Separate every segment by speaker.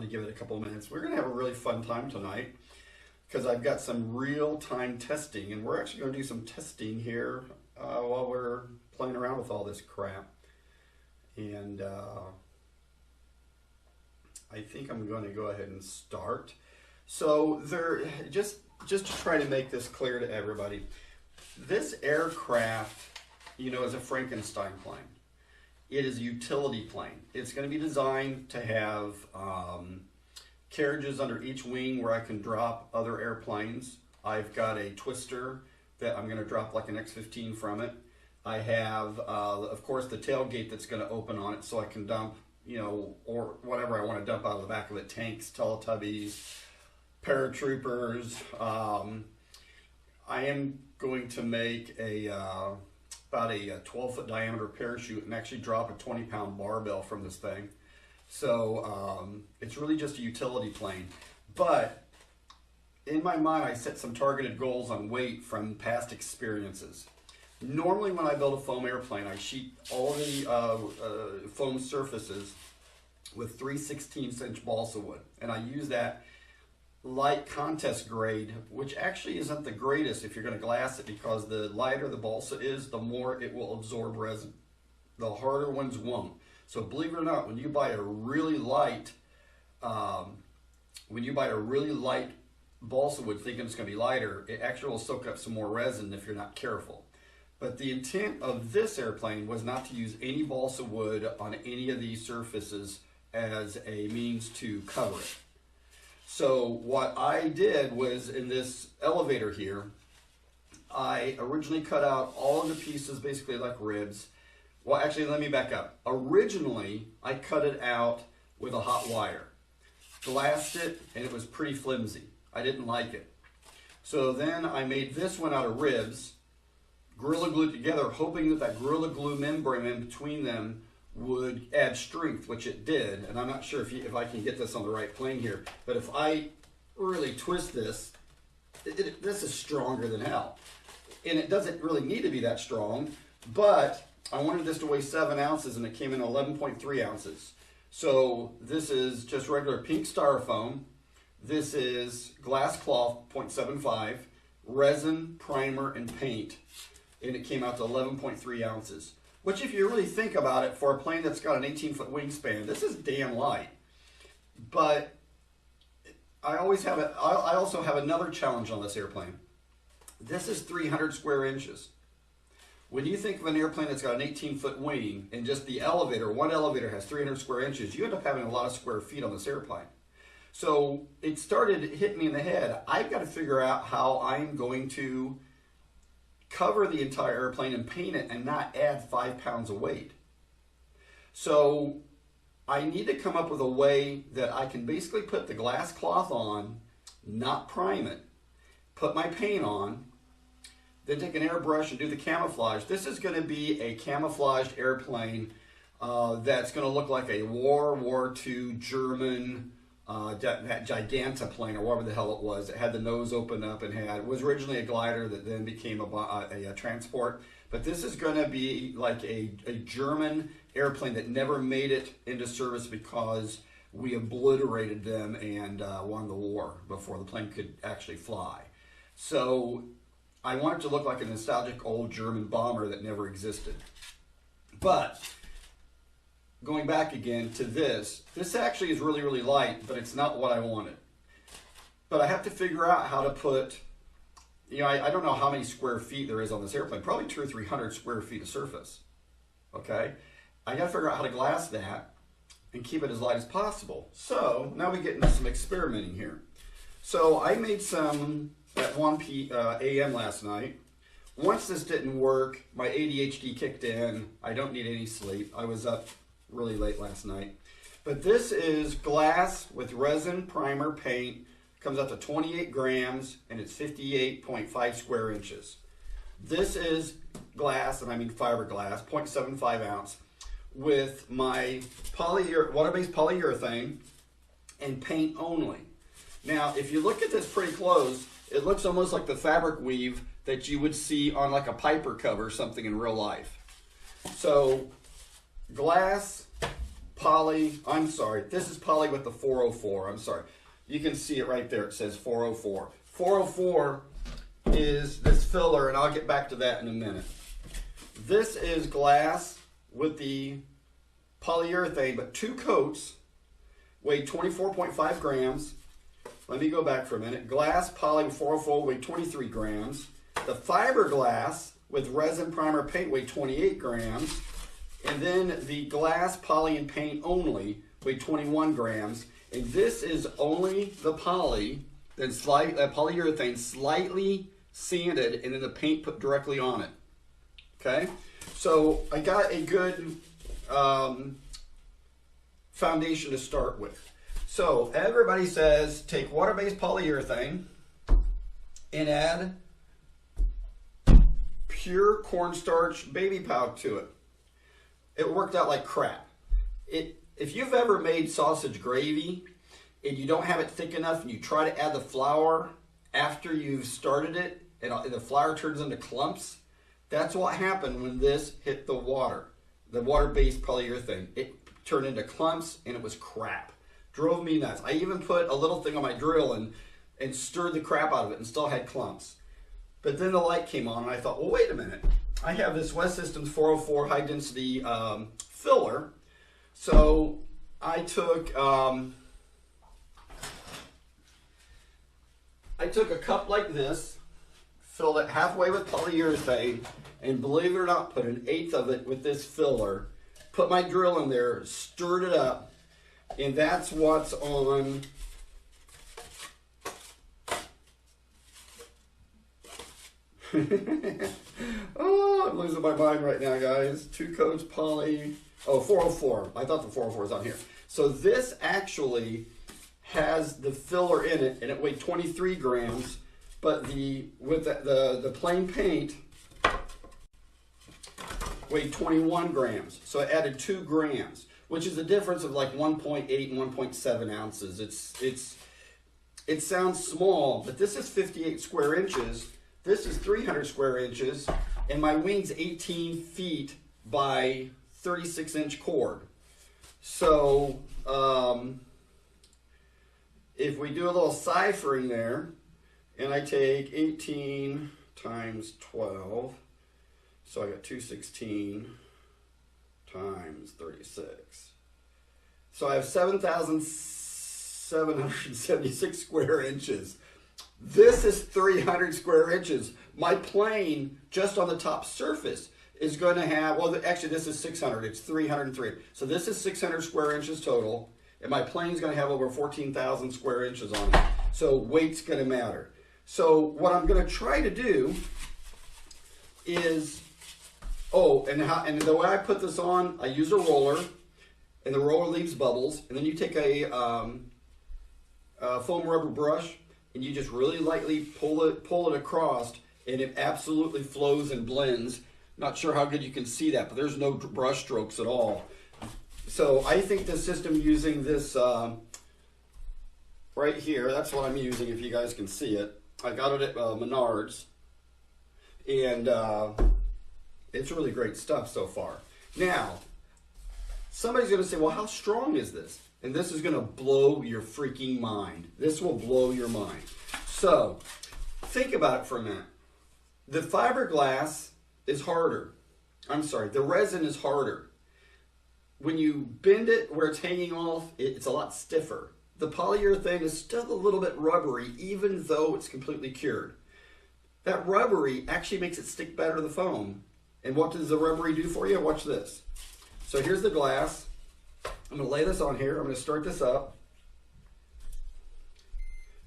Speaker 1: Give it a couple of minutes. We're going to have a really fun time tonight because I've got some real-time testing, and we're actually going to do some testing here while we're playing around with all this crap. And I think I'm going to go ahead and start. So there, just to try to make this clear to everybody, this aircraft, you know, is a Frankenstein plane. It is a utility plane. It's going to be designed to have carriages under each wing where I can drop other airplanes. I've got a twister that I'm going to drop like an X-15 from it. I have, of course, the tailgate that's going to open on it so I can dump, you know, or whatever I want to dump out of the back of it, tanks, Teletubbies, paratroopers. I am going to make about a 12-foot diameter parachute and actually drop a 20-pound barbell from this thing. So it's really just a utility plane. But in my mind, I set some targeted goals on weight from past experiences. Normally when I build a foam airplane, I sheet all the foam surfaces with 3/16" balsa wood. And I use that light contest grade, which actually isn't the greatest if you're going to glass it, because the lighter the balsa is, the more it will absorb resin. The harder ones won't. So believe it or not, when you buy a really light, balsa wood thinking it's going to be lighter, it actually will soak up some more resin if you're not careful. But the intent of this airplane was not to use any balsa wood on any of these surfaces as a means to cover it. So what I did was, in this elevator here, I originally cut out all of the pieces basically like ribs. Well, actually, let me back up. Originally, I cut it out with a hot wire. Glassed it, and it was pretty flimsy. I didn't like it. So then I made this one out of ribs, Gorilla Glued together, hoping that that Gorilla Glue membrane in between them would add strength, which it did. And I'm not sure if I can get this on the right plane here, but if I really twist this, this is stronger than hell. And it doesn't really need to be that strong, but I wanted this to weigh 7 ounces, and it came in 11.3 ounces. So this is just regular pink styrofoam. This is glass cloth, 0.75, resin, primer, and paint. And it came out to 11.3 ounces. Which, if you really think about it, for a plane that's got an 18-foot wingspan, this is damn light. But I also have another challenge on this airplane. This is 300 square inches. When you think of an airplane that's got an 18-foot wing, and just the elevator, one elevator has 300 square inches, you end up having a lot of square feet on this airplane. So it started hitting me in the head. I've got to figure out how I'm going to cover the entire airplane and paint it and not add 5 pounds of weight. So I need to come up with a way that I can basically put the glass cloth on, not prime it, put my paint on, then take an airbrush and do the camouflage. This is going to be a camouflaged airplane that's going to look like a World War II German that Giganta plane, or whatever the hell it was. It had the nose open up and was originally a glider that then became a transport. But this is going to be like a German airplane that never made it into service because we obliterated them and won the war before the plane could actually fly. So I want it to look like a nostalgic old German bomber that never existed. But going back again to this actually is really, really light, but it's not what I wanted. But I have to figure out how to put, you know, I don't know how many square feet there is on this airplane, probably 200 or 300 square feet of surface. Okay? I got to figure out how to glass that and keep it as light as possible. So now we get into some experimenting here. So I made some at 1 a.m. last night. Once this didn't work, my ADHD kicked in. I don't need any sleep. I was up really late last night. But this is glass with resin primer paint. Comes out to 28 grams and it's 58.5 square inches. This is glass, and I mean fiberglass, 0.75 ounce, with my water-based polyurethane and paint only. Now, if you look at this pretty close, it looks almost like the fabric weave that you would see on like a Piper cover or something in real life. So, glass, poly, I'm sorry, this is poly with the 404, I'm sorry. You can see it right there, it says 404. 404 is this filler, and I'll get back to that in a minute. This is glass with the polyurethane, but 2 coats, weighed 24.5 grams. Let me go back for a minute. Glass poly 404 weighed 23 grams. The fiberglass with resin primer paint weighed 28 grams. And then the glass poly and paint only weighed 21 grams. And this is only the poly, then polyurethane slightly sanded, and then the paint put directly on it. Okay, so I got a good foundation to start with. So everybody says take water-based polyurethane and add pure cornstarch baby powder to it. It worked out like crap. If you've ever made sausage gravy and you don't have it thick enough and you try to add the flour after you've started it and the flour turns into clumps, that's what happened when this hit the water-based polyurethane. It turned into clumps and it was crap. Drove me nuts. I even put a little thing on my drill and stirred the crap out of it and still had clumps. But then the light came on and I thought, well, wait a minute. I have this West Systems 404 high density filler. So I took a cup like this, filled it halfway with polyurethane, and believe it or not, put 1/8 of it with this filler, put my drill in there, stirred it up, and that's what's on oh, I'm losing my mind right now, guys. 2 coats poly. Oh, 404. I thought the 404 was on here. So this actually has the filler in it, and it weighed 23 grams. But with the plain paint weighed 21 grams. So I added 2 grams, which is a difference of like 1.8 and 1.7 ounces. It sounds small, but this is 58 square inches. This is 300 square inches, and my wing's 18 feet by 36-inch cord. So if we do a little ciphering there, and I take 18 times 12, so I got 216 times 36. So I have 7,776 square inches. This is 300 square inches. My plane, just on the top surface, is going to have, well, actually this is 600. It's 303. So this is 600 square inches total, and my plane's going to have over 14,000 square inches on it. So weight's going to matter. So what I'm going to try to do is, and the way I put this on, I use a roller, and the roller leaves bubbles, and then you take a foam rubber brush, and you just really lightly pull it across, and it absolutely flows and blends. Not sure how good you can see that, but there's no brush strokes at all. So I think the system using this right here, that's what I'm using if you guys can see it. I got it at Menards, and it's really great stuff so far. Now, somebody's going to say, well, how strong is this? And this is going to blow your freaking mind. This will blow your mind. So, think about it for a minute. The fiberglass is harder. I'm sorry, the resin is harder. When you bend it where it's hanging off, it's a lot stiffer. The polyurethane is still a little bit rubbery, even though it's completely cured. That rubbery actually makes it stick better to the foam. And what does the rubbery do for you? Watch this. So here's the glass. I'm going to lay this on here. I'm going to start this up.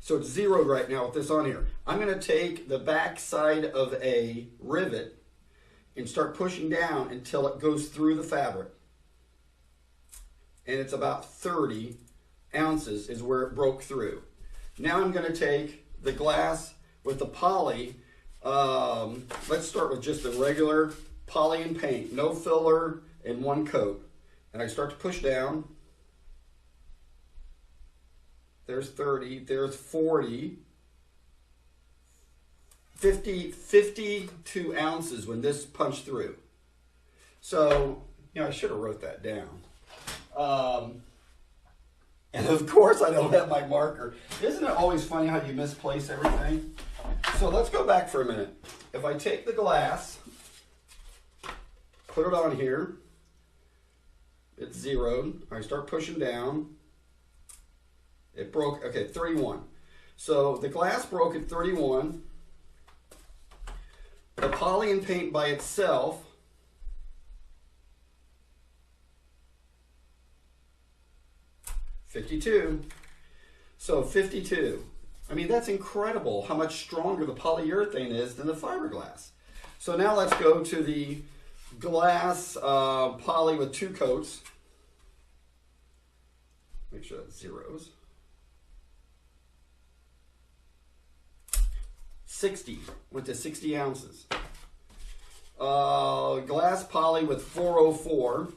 Speaker 1: So it's zeroed right now with this on here. I'm going to take the back side of a rivet and start pushing down until it goes through the fabric. and it's about 30 ounces is where it broke through. Now I'm going to take the glass with the poly. Let's start with just the regular poly and paint, no filler and one coat. And I start to push down. There's 30, there's 40, 52 ounces when this punched through. So, you know, I should have wrote that down. And of course I don't have my marker. Isn't it always funny how you misplace everything? So let's go back for a minute. If I take the glass, put it on here, it's zeroed. I start pushing down. It broke, okay, 31. So the glass broke at 31. The poly and paint by itself, $52. So 52. I mean, that's incredible how much stronger the polyurethane is than the fiberglass. So now let's go to the glass poly with 2 coats. Make sure that's zeros. 60, went to 60 ounces. Glass poly with 404.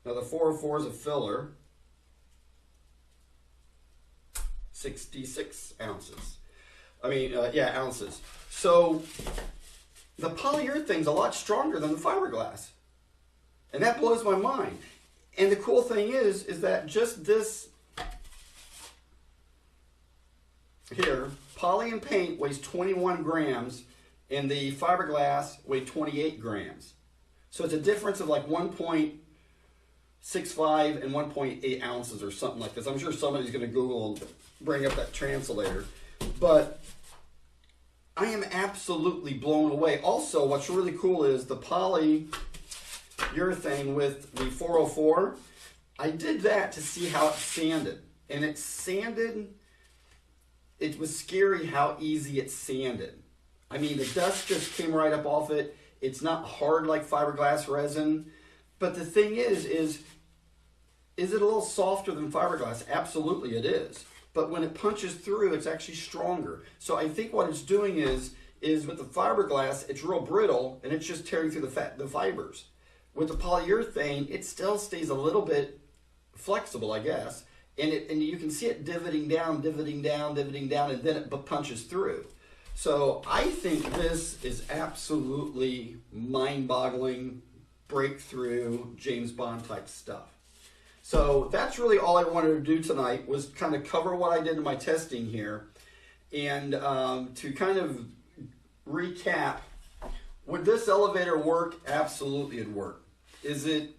Speaker 1: Now the 404 is a filler. 66 ounces. I mean, yeah, ounces. So the polyurethane's a lot stronger than the fiberglass. And that blows my mind. And the cool thing is that just this here, poly and paint weighs 21 grams and the fiberglass weighed 28 grams. So it's a difference of like 1.65 and 1.8 ounces or something like this. I'm sure somebody's going to Google and bring up that translator. But I am absolutely blown away. Also, what's really cool is the polyurethane with the 404. I did that to see how it sanded. And it sanded, it was scary how easy it sanded. I mean, the dust just came right up off it. It's not hard like fiberglass resin. But the thing is it a little softer than fiberglass? Absolutely it is. But when it punches through, it's actually stronger. So I think what it's doing is with the fiberglass, it's real brittle and it's just tearing through the fibers. With the polyurethane, it still stays a little bit flexible, I guess. And you can see it divoting down, and then it punches through. So I think this is absolutely mind-boggling, breakthrough, James Bond type stuff. So that's really all I wanted to do tonight, was kind of cover what I did in my testing here. And to kind of recap, would this elevator work? Absolutely it'd work. Is it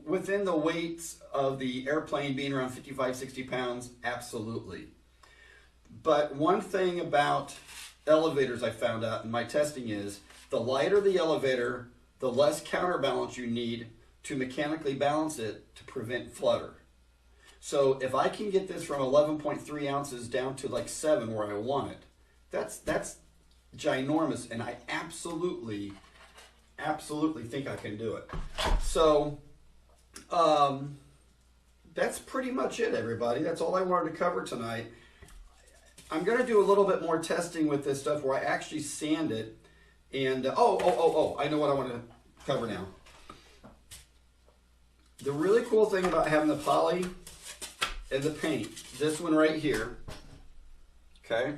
Speaker 1: within the weights of the airplane being around 55, 60 pounds? Absolutely. But one thing about elevators I found out in my testing is the lighter the elevator, the less counterbalance you need to mechanically balance it to prevent flutter. So if I can get this from 11.3 ounces down to like 7 where I want it, that's ginormous, and I absolutely think I can do it. So that's pretty much it, everybody. That's all I wanted to cover tonight. I'm going to do a little bit more testing with this stuff where I actually sand it. And, I know what I want to cover now. The really cool thing about having the poly and the paint, this one right here, okay,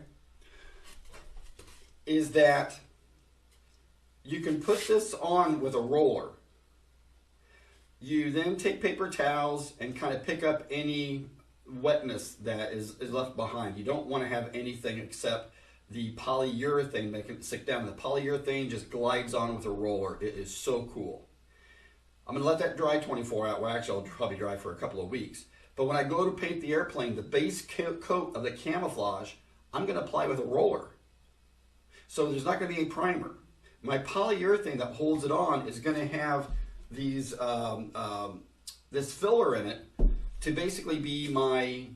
Speaker 1: is that you can put this on with a roller. You then take paper towels and kind of pick up any wetness that is left behind. You don't want to have anything except the polyurethane that can stick down. The polyurethane just glides on with a roller. It is so cool. I'm going to let that dry 24 hours. Well, actually, I'll probably dry for a couple of weeks. But when I go to paint the airplane, the base coat of the camouflage, I'm going to apply with a roller. So there's not going to be any primer. My polyurethane that holds it on is going to have these this filler in it to basically be my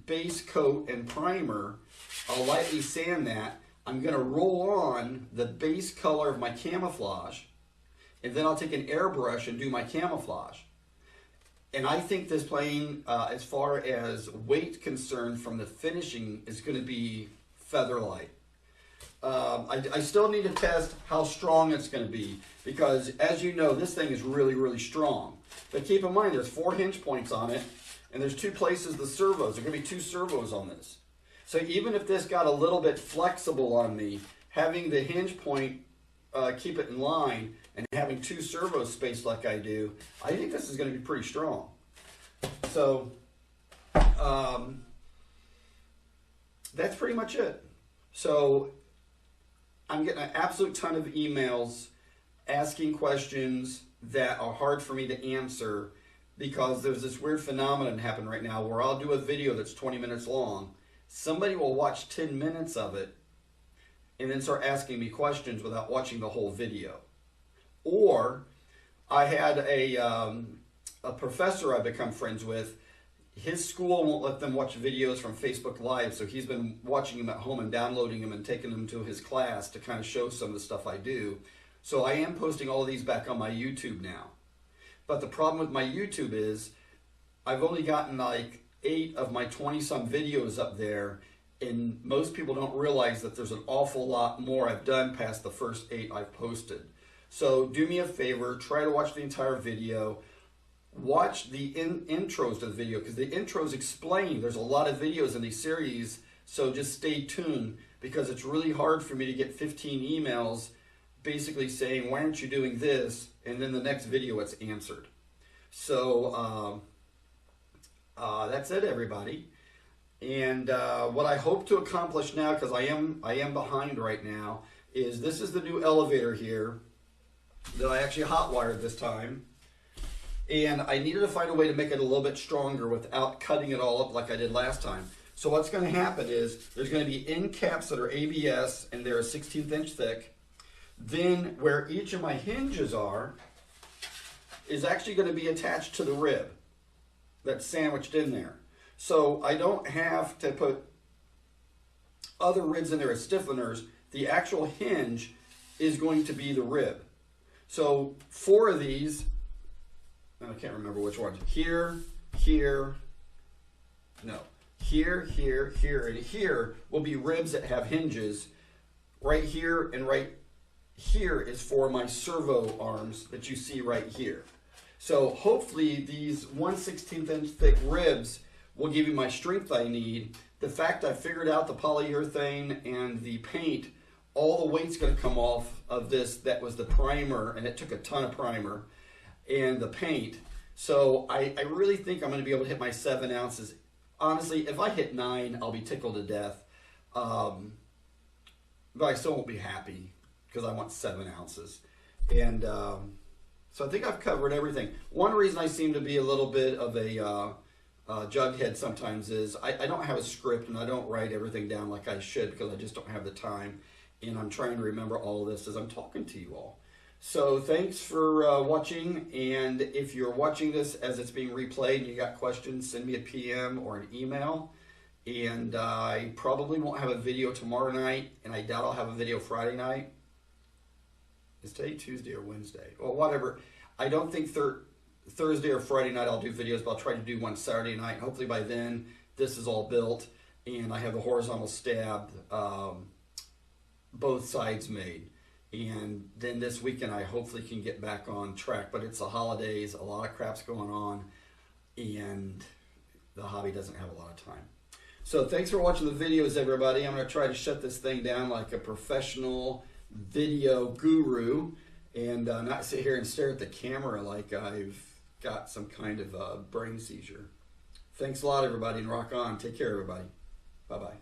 Speaker 1: base coat and primer. I'll lightly sand that. I'm going to roll on the base color of my camouflage, and then I'll take an airbrush and do my camouflage. And I think this plane, as far as weight concerned from the finishing, is going to be feather light. I still need to test how strong it's going to be, because as you know, this thing is really, really strong. But keep in mind, there's 4 hinge points on it, and there's 2 places the servos. There are going to be 2 servos on this. So even if this got a little bit flexible on me, having the hinge point keep it in line and having 2 servos spaced like I do, I think this is going to be pretty strong. So that's pretty much it. So I'm getting an absolute ton of emails asking questions that are hard for me to answer, because there's this weird phenomenon happening right now where I'll do a video that's 20 minutes long. Somebody will watch 10 minutes of it and then start asking me questions without watching the whole video. Or I had a professor I've become friends with. His school won't let them watch videos from Facebook Live, so he's been watching them at home and downloading them and taking them to his class to kind of show some of the stuff I do. So I am posting all of these back on my YouTube now. But the problem with my YouTube is I've only gotten like 8 of my 20-some videos up there, and most people don't realize that there's an awful lot more I've done past the first 8 I've posted. So do me a favor, try to watch the entire video. Watch the intros to the video, because the intros explain. There's a lot of videos in these series, so just stay tuned, because it's really hard for me to get 15 emails basically saying, why aren't you doing this? And then the next video it's answered. So that's it, everybody. And what I hope to accomplish now, because I am behind right now, is this is the new elevator here that I actually hot wired this time. And I needed to find a way to make it a little bit stronger without cutting it all up like I did last time. So what's going to happen is there's going to be end caps that are ABS, and they're a 1/16 inch thick. Then where each of my hinges are is actually going to be attached to the rib that's sandwiched in there. So I don't have to put other ribs in there as stiffeners. The actual hinge is going to be the rib. So 4 of these, I can't remember which ones. Here, here, no. Here, here, here, and here will be ribs that have hinges. Right here and right here is for my servo arms that you see right here. So hopefully these 1/16 inch thick ribs will give you my strength I need. The fact I figured out the polyurethane and the paint, all the weight's going to come off of this. That was the primer, and it took a ton of primer, and the paint. So I really think I'm going to be able to hit my 7 ounces. Honestly, if I hit 9, I'll be tickled to death. But I still won't be happy, because I want 7 ounces. And so I think I've covered everything. One reason I seem to be a little bit of a jughead sometimes is I don't have a script, and I don't write everything down like I should, because I just don't have the time. And I'm trying to remember all of this as I'm talking to you all. So thanks for watching, and if you're watching this as it's being replayed and you got questions, send me a PM or an email. And I probably won't have a video tomorrow night, and I doubt I'll have a video Friday night. Is today Tuesday or Wednesday? Well, whatever. I don't think Thursday or Friday night I'll do videos, but I'll try to do one Saturday night. Hopefully by then this is all built, and I have the horizontal stab both sides made. And then this weekend I hopefully can get back on track. But it's the holidays, a lot of crap's going on, and the hobby doesn't have a lot of time. So thanks for watching the videos, everybody. I'm going to try to shut this thing down like a professional video guru, and not sit here and stare at the camera like I've got some kind of a brain seizure. Thanks a lot, everybody, and rock on. Take care, everybody. Bye-bye.